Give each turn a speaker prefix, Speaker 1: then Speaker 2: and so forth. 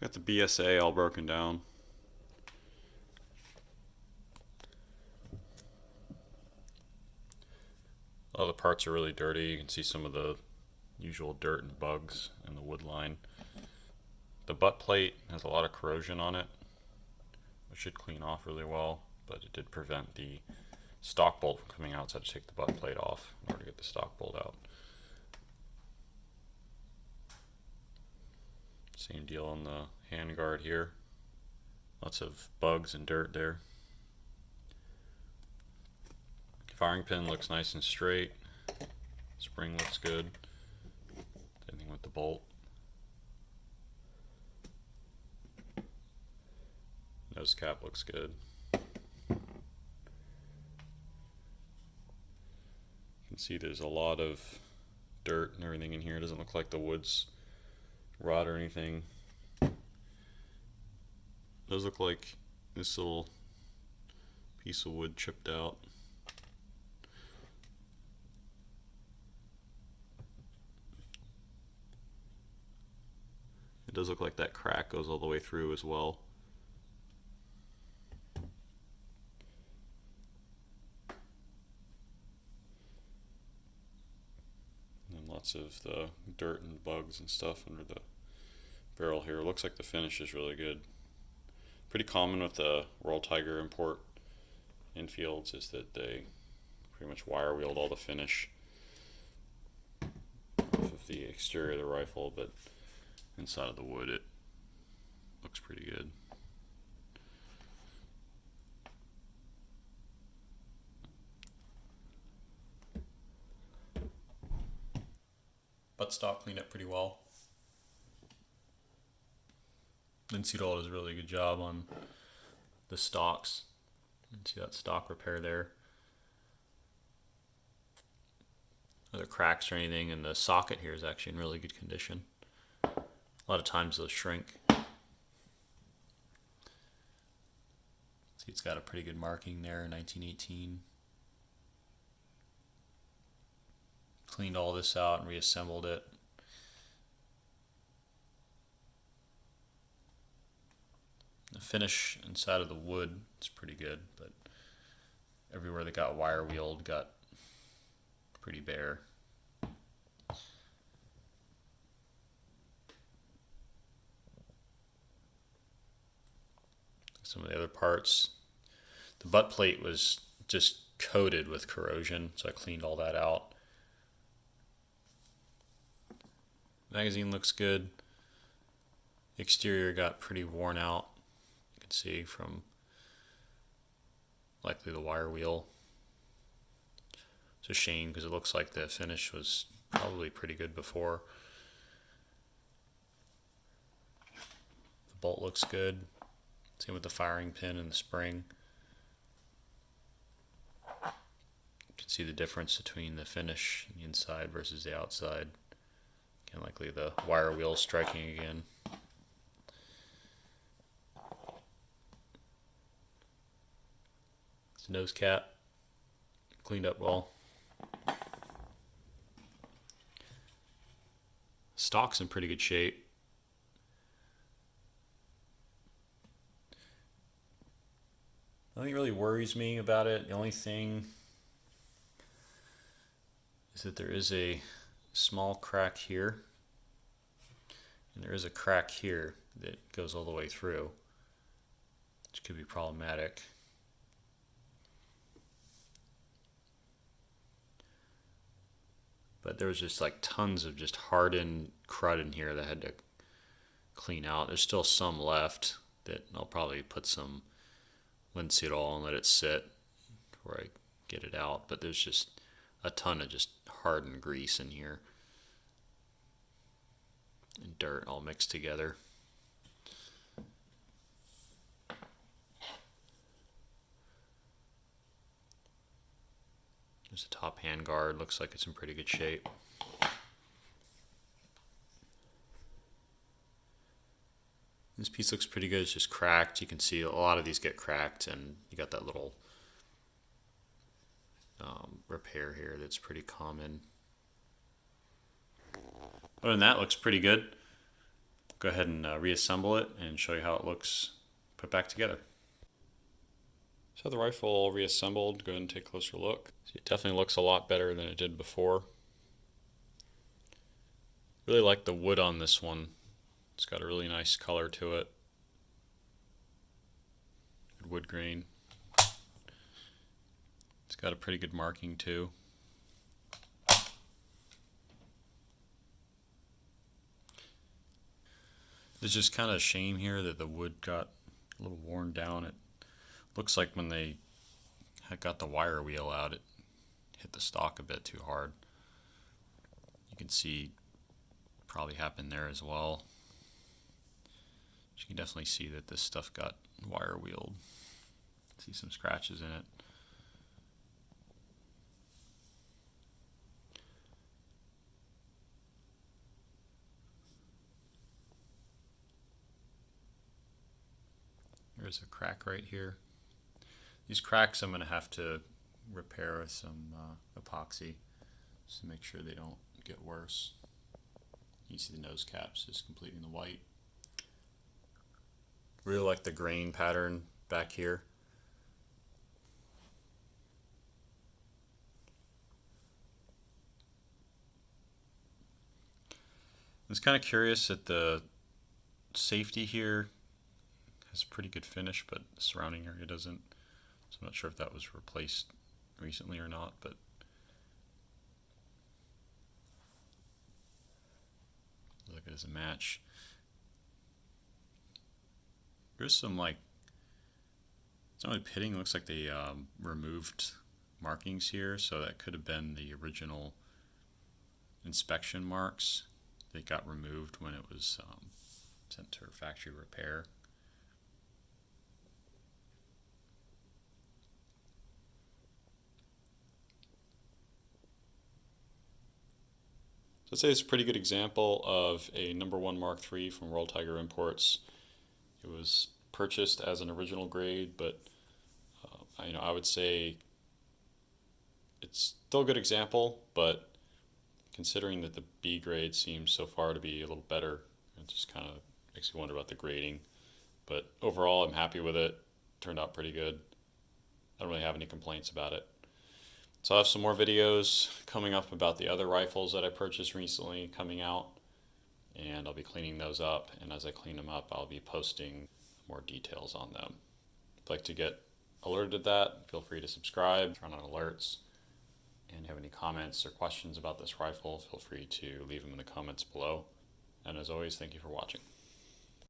Speaker 1: Got the BSA all broken down. All the parts are really dirty. You can see some of the usual dirt and bugs in the wood line. The butt plate has a lot of corrosion on it, which should clean off really well, but it did prevent the stock bolt from coming out, so I had to take the butt plate off in order to get the stock bolt out. Same deal on the handguard here. Lots of bugs and dirt there. Firing pin looks nice and straight. Spring looks good. Same thing with the bolt. Nose cap looks good. You can see there's a lot of dirt and everything in here. It doesn't look like the wood's rot or anything. It does look like this little piece of wood chipped out. It does look like that crack goes all the way through as well. And lots of the dirt and bugs and stuff under the barrel here. It looks like the finish is really good. Pretty common with the Royal Tiger import infields is that they pretty much wire wheeled all the finish off of the exterior of the rifle, but inside of the wood it looks pretty good. Buttstock cleaned up pretty well. Linseed oil does a really good job on the stocks. You can see that stock repair there. No other cracks or anything, and the socket here is actually in really good condition. A lot of times they'll shrink. See, it's got a pretty good marking there, 1918. Cleaned all this out and reassembled it. The finish inside of the wood is pretty good, but everywhere that got wire wheeled got pretty bare. Some of the other parts, the butt plate was just coated with corrosion, so I cleaned all that out. Magazine looks good. The exterior got pretty worn out. You can see from likely the wire wheel. It's a shame because it looks like the finish was probably pretty good before. The bolt looks good. Same with the firing pin and the spring. You can see the difference between the finish the inside versus the outside. Again, likely the wire wheel striking again. It's a nose cap, cleaned up well. Stock's in pretty good shape. Nothing really worries me about it. The only thing is that there is a small crack here, and there is a crack here that goes all the way through, which could be problematic. But there was just like tons of just hardened crud in here that I had to clean out. There's still some left that I'll probably put some linseed oil and let it sit before I get it out. But there's just a ton of just hardened grease in here and dirt all mixed together. There's a top hand guard, looks like it's in pretty good shape. This piece looks pretty good, it's just cracked. You can see a lot of these get cracked, and you got that little repair here that's pretty common. Other than that, looks pretty good. go ahead and reassemble it and show you how it looks put back together. So the rifle all reassembled, go ahead and take a closer look. See, it definitely looks a lot better than it did before. Really like the wood on this one. It's got a really nice color to it. Good wood grain. It's got a pretty good marking too. It's just kind of a shame here that the wood got a little worn down. It looks like when they had got the wire wheel out, it hit the stock a bit too hard. You can see probably happened there as well. You can definitely see that this stuff got wire wheeled. See some scratches in it. There's a crack right here. These cracks I'm going to have to repair with some epoxy just to make sure they don't get worse. You see the nose caps just completing the white. Really like the grain pattern back here. I was kind of curious that the safety here has a pretty good finish, but the surrounding area doesn't. So I'm not sure if that was replaced recently or not, but look at it as a match. There's some it's not really pitting. It looks like they removed markings here, so that could have been the original inspection marks. They got removed when it was sent to factory repair. I'd say it's a pretty good example of a #1 Mark III from World Tiger Imports. It was purchased as an original grade, but I would say it's still a good example, but considering that the B grade seems so far to be a little better, it just kind of makes you wonder about the grading. But overall, I'm happy with it. Turned out pretty good. I don't really have any complaints about it. So I have some more videos coming up about the other rifles that I purchased recently coming out, and I'll be cleaning those up, and as I clean them up, I'll be posting more details on them. If you'd like to get alerted to that, feel free to subscribe, turn on alerts, and if you have any comments or questions about this rifle, feel free to leave them in the comments below. And as always, thank you for watching.